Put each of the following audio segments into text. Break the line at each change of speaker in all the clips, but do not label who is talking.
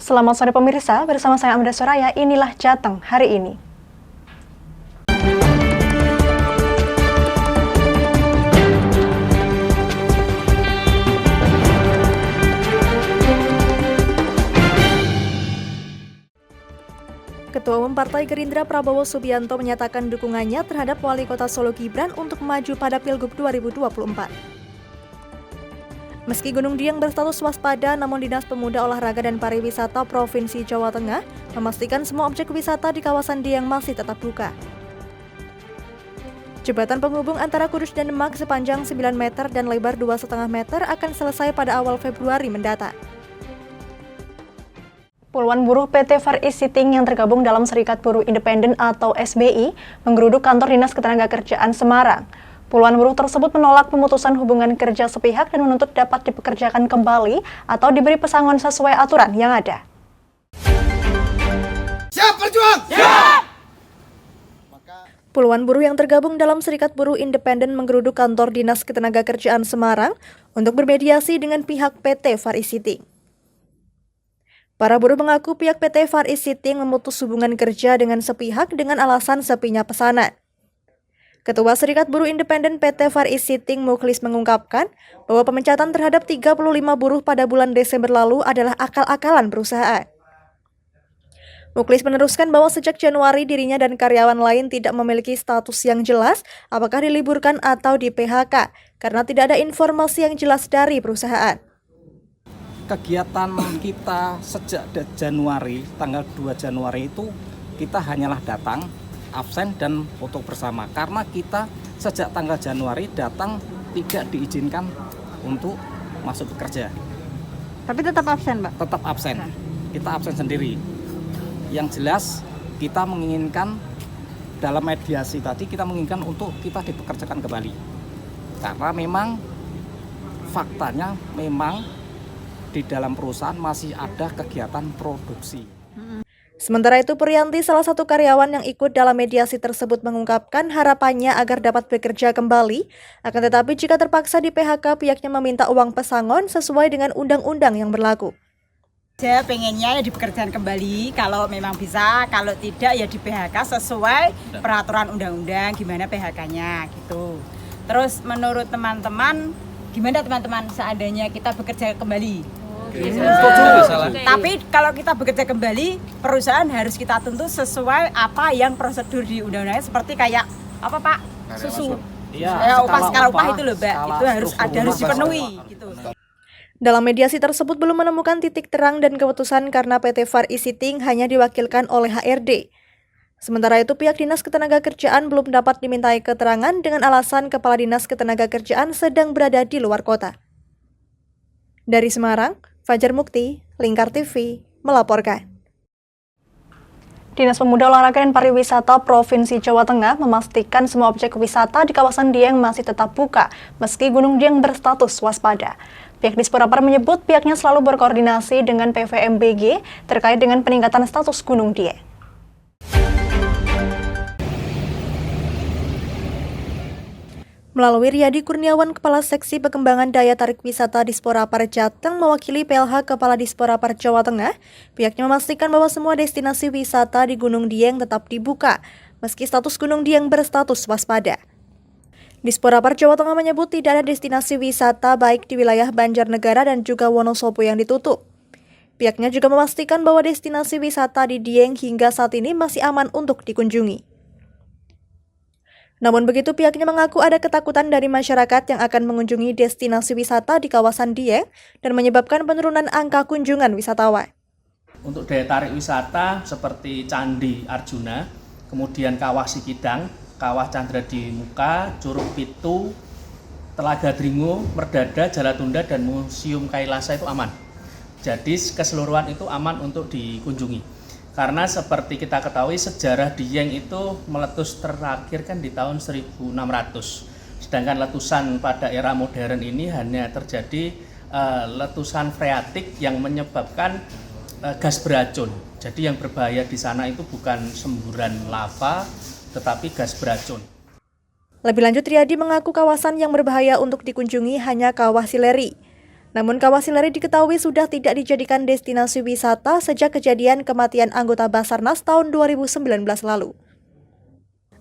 Selamat sore pemirsa, bersama saya Amanda Soraya, inilah Jateng hari ini. Ketua Umum Partai Gerindra Prabowo Subianto menyatakan dukungannya terhadap Wali Kota Solo Gibran untuk maju pada Pilgub 2024. Meski Gunung Dieng berstatus waspada, namun Dinas Pemuda Olahraga dan Pariwisata Provinsi Jawa Tengah memastikan semua objek wisata di kawasan Dieng masih tetap buka. Jembatan penghubung antara Kudus dan Demak sepanjang 9 meter dan lebar 2,5 meter akan selesai pada awal Februari mendatang. Puluhan buruh PT Far East Shipping yang tergabung dalam Serikat Buruh Independen atau SBI menggeruduk kantor Dinas Ketenagakerjaan Semarang. Puluhan buruh tersebut menolak pemutusan hubungan kerja sepihak dan menuntut dapat dipekerjakan kembali atau diberi pesangon sesuai aturan yang ada.
Siap berjuang! Siap!
Puluhan buruh yang tergabung dalam Serikat Buruh Independen menggeruduk kantor Dinas Ketenagakerjaan Semarang untuk bermediasi dengan pihak PT Far East Shipping. Para buruh mengaku pihak PT Far East Shipping memutus hubungan kerja dengan sepihak dengan alasan sepinya pesanan. Ketua Serikat Buruh Independen PT Far East Shipping Mukhlis mengungkapkan bahwa pemecatan terhadap 35 buruh pada bulan Desember lalu adalah akal-akalan perusahaan. Mukhlis meneruskan bahwa sejak Januari dirinya dan karyawan lain tidak memiliki status yang jelas apakah diliburkan atau di PHK karena tidak ada informasi yang jelas dari perusahaan.
Kegiatan kita sejak Januari, tanggal 2 Januari itu kita hanyalah datang, absen dan foto bersama karena kita sejak tanggal Januari datang tidak diizinkan untuk masuk bekerja.
Tapi tetap absen, Pak?
Tetap absen. Kita absen sendiri. Yang jelas kita menginginkan dalam mediasi tadi kita menginginkan untuk kita dipekerjakan kembali. Karena memang faktanya memang di dalam perusahaan masih ada kegiatan produksi.
Sementara itu, Purianti, salah satu karyawan yang ikut dalam mediasi tersebut mengungkapkan harapannya agar dapat bekerja kembali, akan tetapi jika terpaksa di PHK, pihaknya meminta uang pesangon sesuai dengan undang-undang yang berlaku.
Saya pengennya ya dipekerjakan kembali, kalau memang bisa, kalau tidak ya di PHK sesuai peraturan undang-undang gimana PHK-nya gitu. Terus menurut teman-teman, gimana teman-teman seandainya kita bekerja kembali? Tapi kalau kita bekerja kembali, perusahaan harus kita tuntut sesuai apa yang prosedur di undang-undangnya, seperti kayak apa Pak? Susu.
Iya,
skala upah itu loh, Mbak. Itu harus dipenuhi gitu.
Dalam mediasi tersebut belum menemukan titik terang dan keputusan karena PT Far East Shipping hanya diwakilkan oleh HRD. Sementara itu pihak Dinas Ketenagakerjaan belum dapat dimintai keterangan dengan alasan Kepala Dinas Ketenagakerjaan sedang berada di luar kota. Dari Semarang, Fajar Mukti, Lingkar TV, melaporkan. Dinas Pemuda Olahraga dan Pariwisata Provinsi Jawa Tengah memastikan semua objek wisata di kawasan Dieng masih tetap buka, meski Gunung Dieng berstatus waspada. Pihak Disporapar menyebut pihaknya selalu berkoordinasi dengan PVMBG terkait dengan peningkatan status Gunung Dieng. Melalui Riyadi Kurniawan, Kepala Seksi Pengembangan Daya Tarik Wisata Disporapar Jateng mewakili PLH Kepala Disporapar Jawa Tengah, pihaknya memastikan bahwa semua destinasi wisata di Gunung Dieng tetap dibuka, meski status Gunung Dieng berstatus waspada. Disporapar Jawa Tengah menyebut tidak ada destinasi wisata baik di wilayah Banjarnegara dan juga Wonosobo yang ditutup. Pihaknya juga memastikan bahwa destinasi wisata di Dieng hingga saat ini masih aman untuk dikunjungi. Namun begitu, pihaknya mengaku ada ketakutan dari masyarakat yang akan mengunjungi destinasi wisata di kawasan Dieng dan menyebabkan penurunan angka kunjungan wisatawan.
Untuk daya tarik wisata seperti Candi Arjuna, kemudian Kawah Sikidang, Kawah Candra di Muka, Curug Pitu, Telaga Dringo, Merdada, Jalatunda, dan Museum Kailasa itu aman. Jadi keseluruhan itu aman untuk dikunjungi. Karena seperti kita ketahui sejarah Dieng itu meletus terakhir kan di tahun 1600. Sedangkan letusan pada era modern ini hanya terjadi letusan freatik yang menyebabkan gas beracun. Jadi yang berbahaya di sana itu bukan semburan lava tetapi gas beracun.
Lebih lanjut, Riyadi mengaku kawasan yang berbahaya untuk dikunjungi hanya Kawah Sileri. Namun Kawah Sileri diketahui sudah tidak dijadikan destinasi wisata sejak kejadian kematian anggota Basarnas tahun 2019 lalu.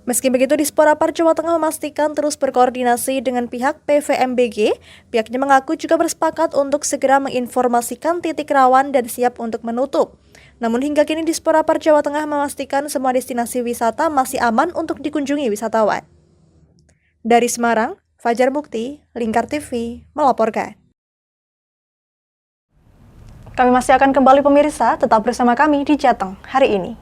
Meski begitu, Disporapar Jawa Tengah memastikan terus berkoordinasi dengan pihak PVMBG. Pihaknya mengaku juga bersepakat untuk segera menginformasikan titik rawan dan siap untuk menutup. Namun hingga kini Disporapar Jawa Tengah memastikan semua destinasi wisata masih aman untuk dikunjungi wisatawan. Dari Semarang, Fajar Mukti, Lingkar TV, melaporkan. Kami masih akan kembali pemirsa, tetap bersama kami di Jateng hari ini.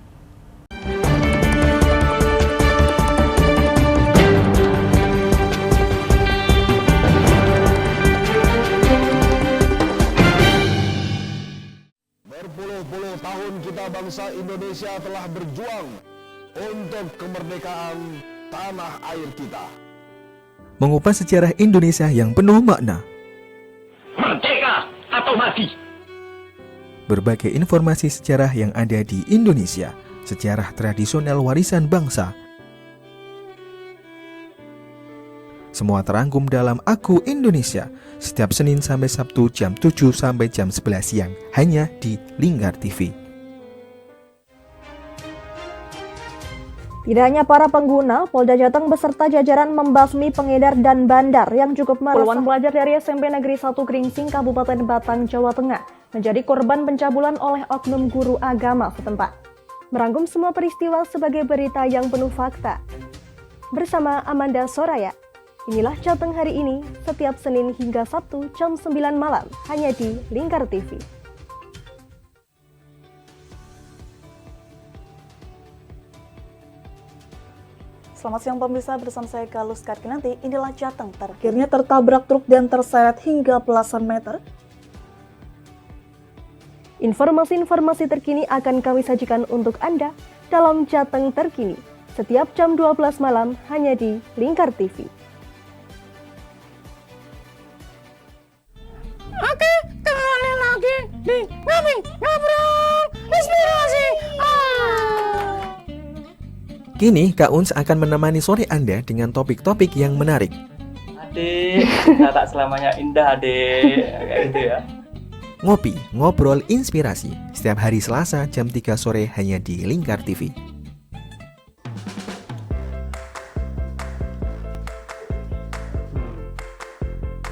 Berpuluh-puluh tahun kita bangsa Indonesia telah berjuang untuk kemerdekaan tanah air kita.
Mengupas sejarah Indonesia yang penuh makna.
Merdeka atau mati.
Berbagai informasi sejarah yang ada di Indonesia, sejarah tradisional warisan bangsa. Semua terangkum dalam Aku Indonesia, setiap Senin sampai Sabtu jam 7 sampai jam 11 siang, hanya di Lingkar TV.
Tidak hanya para pengguna, Polda Jateng beserta jajaran membasmi pengedar dan bandar yang cukup meresahkan. Puluhan pelajar dari SMP Negeri 1 Gringsing, Kabupaten Batang, Jawa Tengah, menjadi korban pencabulan oleh oknum guru agama setempat. Merangkum semua peristiwa sebagai berita yang penuh fakta. Bersama Amanda Soraya, inilah Jateng hari ini, setiap Senin hingga Sabtu jam 9 malam, hanya di Lingkar TV. Selamat siang pemirsa, bersama saya Galus Karkinanti. Inilah Jateng terakhirnya tertabrak truk dan terseret hingga belasan meter. Informasi-informasi terkini akan kami sajikan untuk Anda dalam Jateng terkini, setiap jam 12 malam hanya di Lingkar TV.
Oke, kembali lagi di Ngobrol Inspirasi.
Kini Kak Uns akan menemani sore Anda dengan topik-topik yang menarik.
Adik, kita tak selamanya indah, adik. Kayak gitu ya.
Ngopi, ngobrol inspirasi, setiap hari Selasa jam 3 sore hanya di Lingkar TV.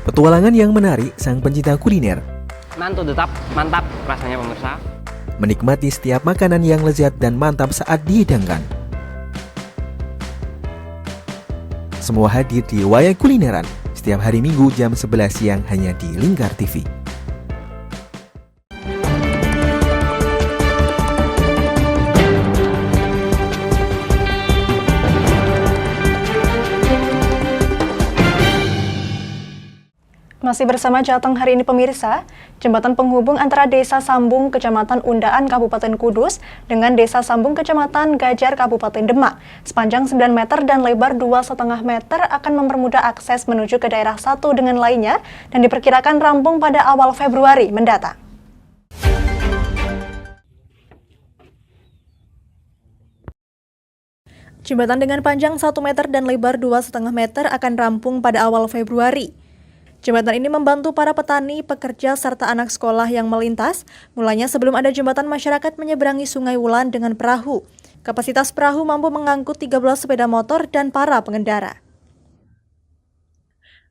Petualangan yang menarik sang pencinta kuliner.
Mantul tetap, mantap rasanya pemirsa.
Menikmati setiap makanan yang lezat dan mantap saat dihidangkan. Semua hadir di Wayai Kulineran, setiap hari Minggu jam 11 siang hanya di Lingkar TV.
Masih bersama Jateng hari ini pemirsa, jembatan penghubung antara Desa Sambung, Kecamatan Undaan, Kabupaten Kudus, dengan Desa Sambung, Kecamatan Gajar, Kabupaten Demak, sepanjang 9 meter dan lebar 2,5 meter akan mempermudah akses menuju ke daerah satu dengan lainnya dan diperkirakan rampung pada awal Februari mendatang. Jembatan dengan panjang 1 meter dan lebar 2,5 meter akan rampung pada awal Februari. Jembatan ini membantu para petani, pekerja, serta anak sekolah yang melintas. Mulanya sebelum ada jembatan, masyarakat menyeberangi Sungai Wulan dengan perahu. Kapasitas perahu mampu mengangkut 13 sepeda motor dan para pengendara.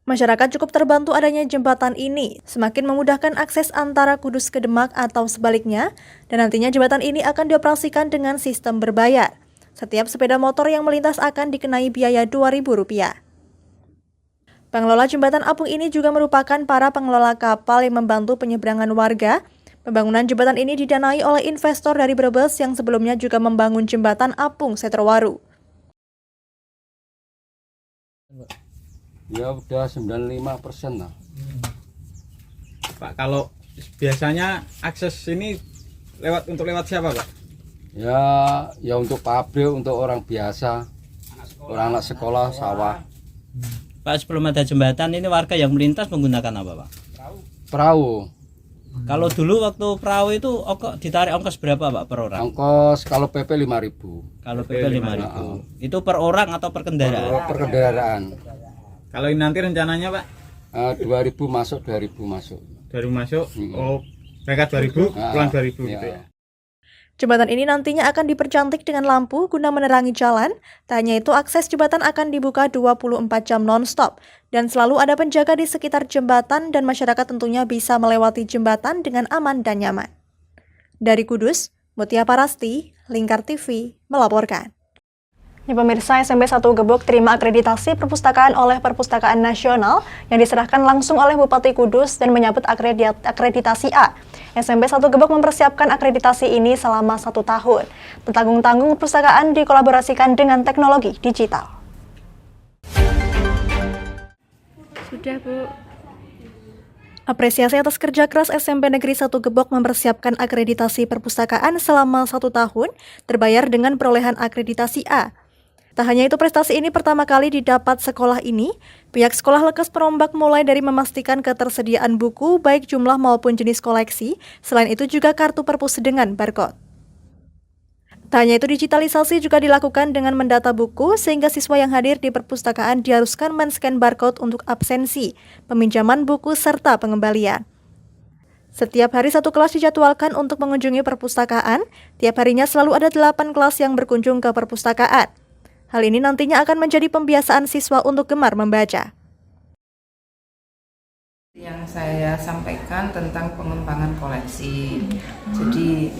Masyarakat cukup terbantu adanya jembatan ini, semakin memudahkan akses antara Kudus ke Demak atau sebaliknya, dan nantinya jembatan ini akan dioperasikan dengan sistem berbayar. Setiap sepeda motor yang melintas akan dikenai biaya Rp2.000. Pengelola jembatan apung ini juga merupakan para pengelola kapal yang membantu penyeberangan warga. Pembangunan jembatan ini didanai oleh investor dari Brebes yang sebelumnya juga membangun jembatan apung Setrowaru.
Ya udah 95% lah.
Pak, kalau biasanya akses ini lewat siapa, Pak?
Ya untuk pabrik, untuk orang biasa, orang anak sekolah, sawah.
Pak, sebelum ada jembatan ini warga yang melintas menggunakan apa, Pak?
Perahu.
Kalau dulu waktu perahu itu ditarik ongkos berapa, Pak, per orang?
Ongkos kalau PP 5.000.
Kalau PP 5.000. Itu per orang atau per kendaraan?
Per kendaraan.
Kalau ini nanti rencananya, Pak?
2.000 masuk, 2.000 masuk.
baru masuk, mereka 2000, pulang 2000 gitu ya.
Jembatan ini nantinya akan dipercantik dengan lampu guna menerangi jalan. Tak hanya itu, akses jembatan akan dibuka 24 jam non-stop. Dan selalu ada penjaga di sekitar jembatan dan masyarakat tentunya bisa melewati jembatan dengan aman dan nyaman. Dari Kudus, Mutia Parasti, Lingkar TV, melaporkan. Ya, pemirsa, SMP 1 Gebok terima akreditasi perpustakaan oleh Perpustakaan Nasional yang diserahkan langsung oleh Bupati Kudus dan menyambut akreditasi A. SMP 1 Gebok mempersiapkan akreditasi ini selama 1 tahun. Tanggung-tanggung perpustakaan dikolaborasikan dengan teknologi digital.
Sudah, Bu.
Apresiasi atas kerja keras SMP Negeri 1 Gebok mempersiapkan akreditasi perpustakaan selama 1 tahun, terbayar dengan perolehan akreditasi A. Tak hanya itu, prestasi ini pertama kali didapat sekolah ini. Pihak sekolah lekas merombak mulai dari memastikan ketersediaan buku, baik jumlah maupun jenis koleksi. Selain itu juga kartu perpus dengan barcode. Tak hanya itu, digitalisasi juga dilakukan dengan mendata buku, sehingga siswa yang hadir di perpustakaan diharuskan men-scan barcode untuk absensi, peminjaman buku, serta pengembalian. Setiap hari 1 kelas dijadwalkan untuk mengunjungi perpustakaan. Tiap harinya selalu ada 8 kelas yang berkunjung ke perpustakaan. Hal ini nantinya akan menjadi pembiasaan siswa untuk gemar membaca.
Yang saya sampaikan tentang pengembangan koleksi. Jadi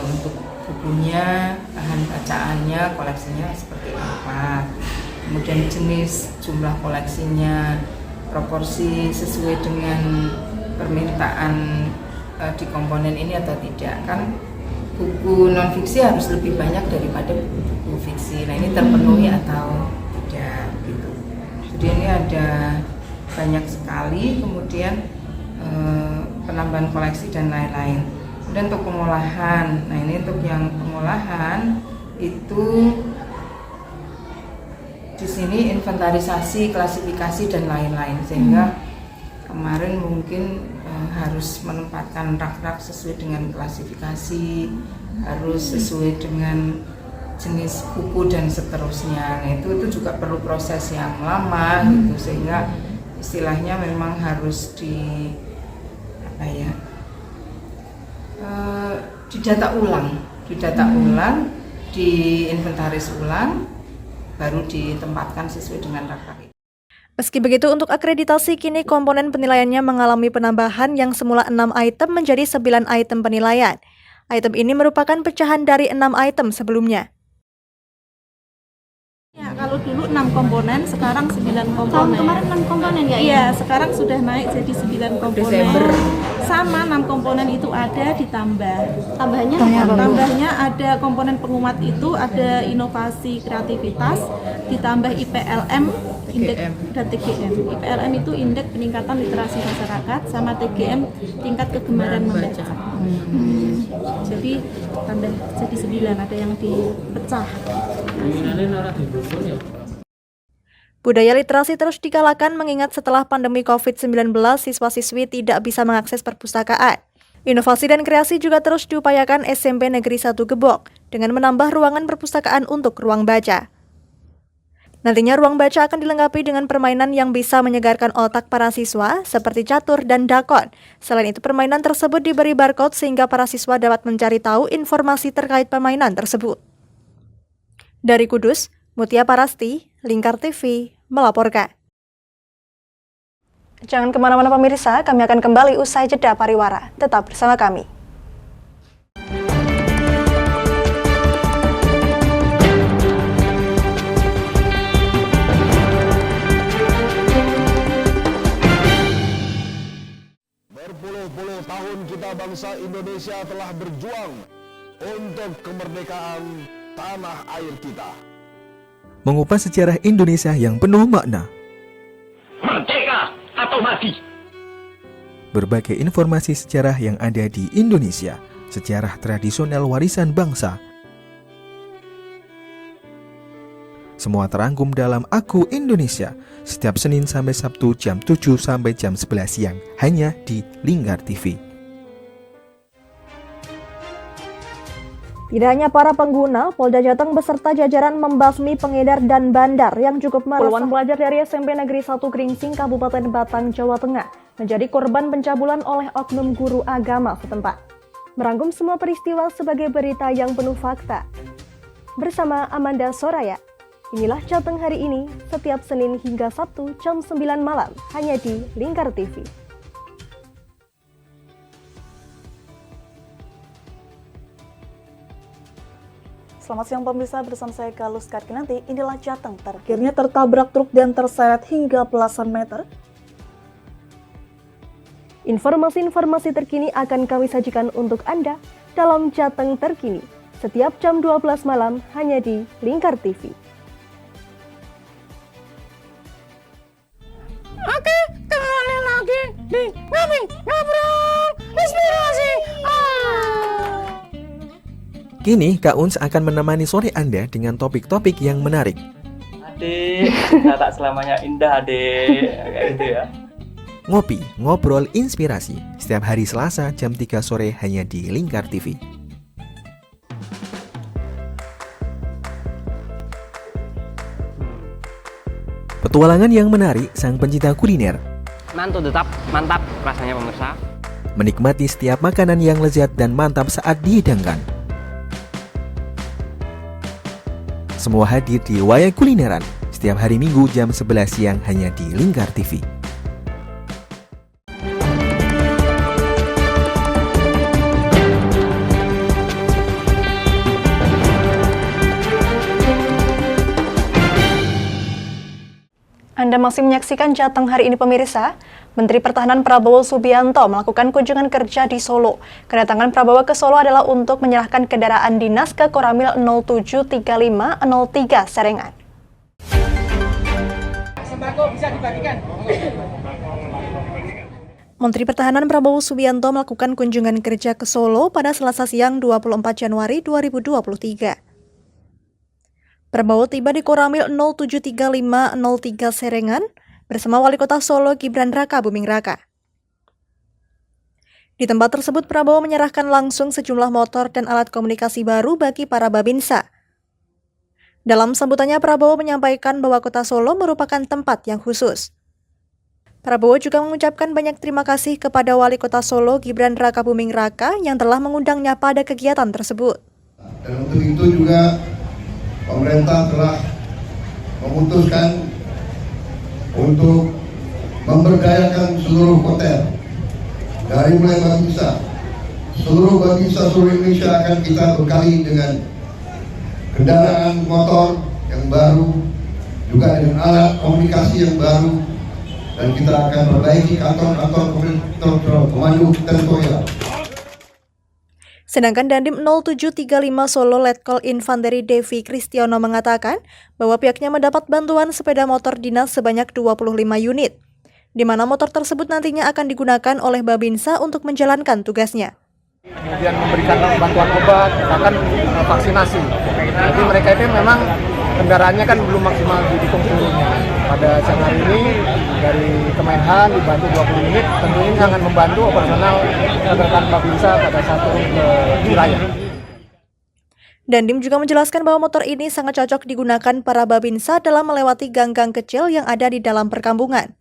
untuk bukunya, bahan bacaannya, koleksinya seperti apa. Kemudian jenis, jumlah koleksinya, proporsi sesuai dengan permintaan di komponen ini atau tidak. Kan buku non-fiksi harus lebih banyak daripada buku fiksi. Nah, ini terpenuhi atau tidak gitu. Jadi ini ada banyak sekali, kemudian penambahan koleksi dan lain-lain. Kemudian untuk pengolahan. Nah, ini untuk yang pengolahan itu di sini inventarisasi, klasifikasi dan lain-lain, sehingga kemarin mungkin harus menempatkan rak-rak sesuai dengan klasifikasi, harus sesuai dengan jenis buku dan seterusnya. Nah, itu juga perlu proses yang lama gitu, sehingga istilahnya memang harus didata ulang, diinventaris ulang, baru ditempatkan sesuai dengan rak-rak.
Meski begitu, untuk akreditasi kini komponen penilaiannya mengalami penambahan yang semula 6 item menjadi 9 item penilaian. Item ini merupakan pecahan dari 6 item sebelumnya.
Ya, kalau dulu 6 komponen, sekarang 9 komponen. Tahun kemarin 6 komponen ya? Iya, sekarang sudah naik jadi 9 komponen. Desember. Sama 6 komponen itu ada ditambah. Tambahnya ada komponen penguat itu, ada inovasi kreativitas, ditambah IPLM, indeks dan TGM. IPLM itu indeks peningkatan literasi masyarakat, sama TGM tingkat kegemaran membaca. Jadi tambah jadi 9, ada yang dipecah.
Budaya literasi terus digalakan mengingat setelah pandemi COVID-19, siswa-siswi tidak bisa mengakses perpustakaan. Inovasi dan kreasi juga terus diupayakan SMP Negeri 1 Gebok dengan menambah ruangan perpustakaan untuk ruang baca. Nantinya ruang baca akan dilengkapi dengan permainan yang bisa menyegarkan otak para siswa seperti catur dan dakon. Selain itu, permainan tersebut diberi barcode sehingga para siswa dapat mencari tahu informasi terkait permainan tersebut. Dari Kudus, Mutia Parasti, Lingkar TV, melaporkan. Jangan kemana-mana pemirsa, kami akan kembali usai jeda pariwara. Tetap bersama kami.
Berpuluh-puluh tahun kita bangsa Indonesia telah berjuang untuk kemerdekaan tanah air kita.
Mengupas sejarah Indonesia yang penuh makna.
Merdeka atau mati.
Berbagai informasi sejarah yang ada di Indonesia, sejarah tradisional warisan bangsa. Semua terangkum dalam Aku Indonesia, setiap Senin sampai Sabtu jam 7 sampai jam 11 siang, hanya di Lingkar TV.
Tidak hanya para pengguna, Polda Jateng beserta jajaran membasmi pengedar dan bandar yang cukup meresahkan. Puluhan pelajar dari SMP Negeri 1 Gringsing, Kabupaten Batang, Jawa Tengah menjadi korban pencabulan oleh oknum guru agama setempat. Merangkum semua peristiwa sebagai berita yang penuh fakta. Bersama Amanda Soraya, inilah Jateng hari ini, setiap Senin hingga Sabtu jam 9 malam, hanya di Lingkar TV. Selamat siang pemirsa, bersama saya Galus Karkinanti. Inilah Jateng terakhirnya tertabrak truk dan terseret hingga belasan meter. Informasi-informasi terkini akan kami sajikan untuk Anda dalam Jateng terkini setiap jam 12 malam hanya di Lingkar TV.
Oke, kembali lagi di Ngobrol Inspirasi.
Kini Kak Uns akan menemani sore Anda dengan topik-topik yang menarik.
Adik, tak selamanya indah adik, kayak gitu ya.
Ngopi, ngobrol inspirasi, setiap hari Selasa jam 3 sore hanya di Lingkar TV. Petualangan yang menarik sang pencinta kuliner.
Mantul tetap mantap rasanya pemirsa.
Menikmati setiap makanan yang lezat dan mantap saat dihidangkan. Semua hadir di Wayai Kulineran setiap hari Minggu jam 11 siang hanya di Lingkar TV.
Anda masih menyaksikan Jateng hari ini pemirsa. Menteri Pertahanan Prabowo Subianto melakukan kunjungan kerja di Solo. Kedatangan Prabowo ke Solo adalah untuk menyerahkan kendaraan dinas ke Koramil 073503 Serengan.
Sembako bisa dibagikan.
Menteri Pertahanan Prabowo Subianto melakukan kunjungan kerja ke Solo pada Selasa siang 24 Januari 2023. Prabowo tiba di Koramil 073503 Serengan bersama Wali Kota Solo Gibran Raka Buming Raka. Di tempat tersebut Prabowo menyerahkan langsung sejumlah motor dan alat komunikasi baru bagi para babinsa. Dalam sambutannya Prabowo menyampaikan bahwa Kota Solo merupakan tempat yang khusus. Prabowo juga mengucapkan banyak terima kasih kepada Wali Kota Solo Gibran Raka Buming Raka yang telah mengundangnya pada kegiatan tersebut.
Dan untuk itu juga pemerintah telah memutuskan untuk memberdayakan seluruh hotel dari mulai babinsa. Seluruh babinsa seluruh Indonesia akan kita bekali dengan kendaraan motor yang baru, juga dengan alat komunikasi yang baru, dan kita akan perbaiki kantor-kantor komando teritorial.
Sedangkan Dandim 0735 Solo Letkol Infanteri Devi Kristiono mengatakan bahwa pihaknya mendapat bantuan sepeda motor dinas sebanyak 25 unit, di mana motor tersebut nantinya akan digunakan oleh Babinsa untuk menjalankan tugasnya.
Kemudian memberikan bantuan obat, bahkan vaksinasi. Jadi mereka itu memang kendaraannya kan belum maksimal didukung seluruhnya. Pada siang hari ini dari Kemenhan dibantu 20 unit, tentunya ini akan membantu operasional kendaraan Babinsa pada saat turun ke wilayah.
Dandim juga menjelaskan bahwa motor ini sangat cocok digunakan para Babinsa dalam melewati gang-gang kecil yang ada di dalam perkampungan.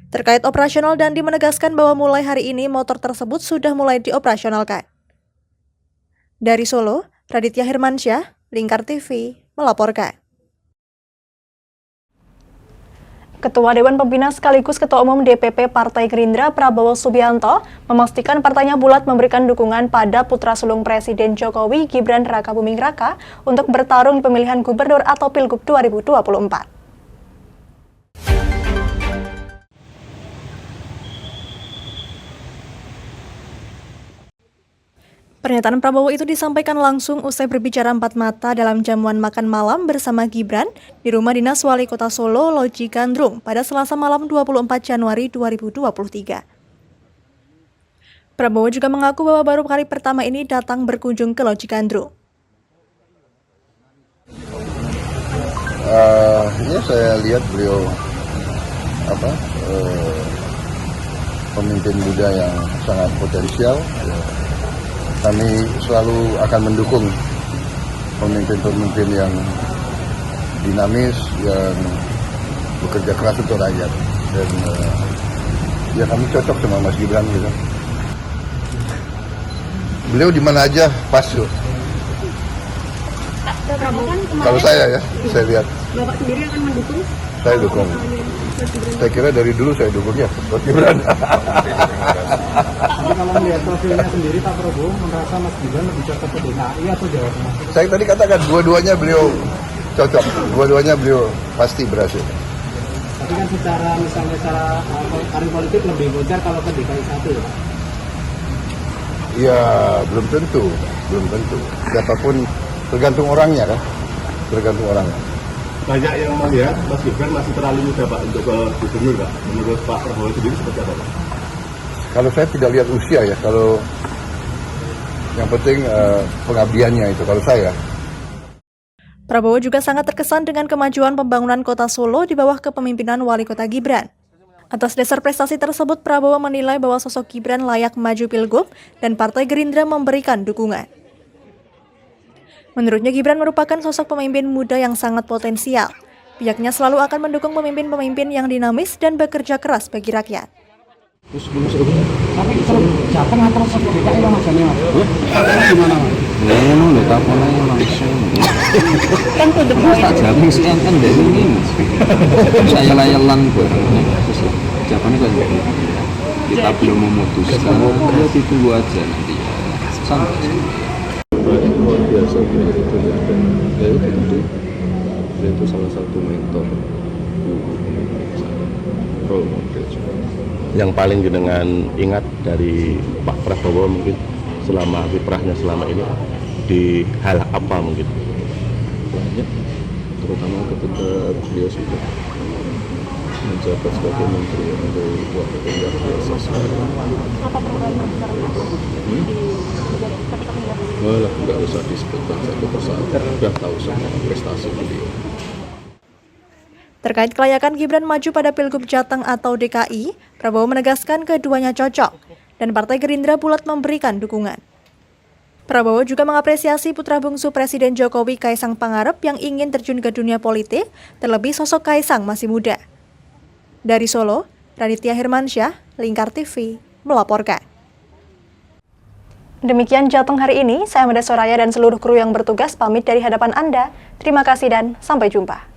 Terkait operasional, Dandim menegaskan bahwa mulai hari ini motor tersebut sudah mulai dioperasionalkan. Dari Solo, Raditya Hirmansyah, Lingkar TV, melaporkan. Ketua Dewan Pembina sekaligus Ketua Umum DPP Partai Gerindra Prabowo Subianto memastikan partainya bulat memberikan dukungan pada putra sulung Presiden Jokowi Gibran Raka Buming Raka untuk bertarung di pemilihan gubernur atau Pilgub 2024. Pernyataan Prabowo itu disampaikan langsung usai berbicara empat mata dalam jamuan makan malam bersama Gibran di rumah dinas Wali Kota Solo Loji Gandrung pada Selasa malam 24 Januari 2023. Prabowo juga mengaku bahwa baru kali pertama ini datang berkunjung ke Loji Gandrung.
Ya saya lihat beliau pemimpin muda yang sangat potensial. Kami selalu akan mendukung pemimpin-pemimpin yang dinamis, yang bekerja keras untuk rakyat. Dan ya kami cocok sama Mas Gibran gitu. Beliau di mana aja pas tuh. Kalau saya lihat.
Bapak sendiri akan mendukung?
Saya dukung. Saya kira dari dulu saya dukung ya Mas Gibran.
Kalau melihat profilnya sendiri, Pak Prabowo merasa Mas Gibran lebih cocok ke DKI atau Jawa Tengah?
Saya tadi katakan dua-duanya beliau cocok, dua-duanya beliau pasti berhasil.
Tapi kan misalnya secara karir politik lebih bocor kalau ke DKI 1 ya?
Ya belum tentu. Siapapun tergantung orangnya kan, tergantung orangnya.
Banyak yang melihat Mas Gibran masih terlalu muda Pak untuk ke gubernur Pak. Menurut Pak Prabowo sendiri seperti apa Pak?
Kalau saya tidak lihat usia ya, kalau yang penting pengabdiannya itu kalau saya.
Prabowo juga sangat terkesan dengan kemajuan pembangunan kota Solo di bawah kepemimpinan Wali Kota Gibran. Atas dasar prestasi tersebut, Prabowo menilai bahwa sosok Gibran layak maju Pilgub dan Partai Gerindra memberikan dukungan. Menurutnya Gibran merupakan sosok pemimpin muda yang sangat potensial. Pihaknya selalu akan mendukung pemimpin-pemimpin yang dinamis dan bekerja keras bagi rakyat.
Tapi Jateng atau DKI yang macamnya Mas? Gimana Mas?
Ngono lho takonane langsung.
Kan to the point.
Tak jawab sih kan dari ini. Saya layalan bareng. Jawabannya kan kita belum memutuskan. Ya ditunggu aja nanti ya. Santai. Luar biasa itu ya, dan ya itu tentu itu salah satu mentor role model juga.
Yang paling jenengan ingat dari Pak Prabowo mungkin selama kiprahnya selama ini di hal apa mungkin?
Banyak, terutama ketika beliau sudah menjabat sebagai menteri atau wakil yang biasa sekarang.
Apa program yang sekarang
Malah nggak usah disebutkan satu persatu, sudah tahu semua prestasi beliau.
Terkait kelayakan Gibran maju pada Pilgub Jateng atau DKI, Prabowo menegaskan keduanya cocok dan Partai Gerindra bulat memberikan dukungan. Prabowo juga mengapresiasi putra bungsu Presiden Jokowi Kaisang Pangarep yang ingin terjun ke dunia politik, terlebih sosok Kaisang masih muda. Dari Solo, Raditya Hermansyah, Lingkar TV, melaporkan. Demikian Jateng hari ini, saya Mada Soraya dan seluruh kru yang bertugas pamit dari hadapan Anda. Terima kasih dan sampai jumpa.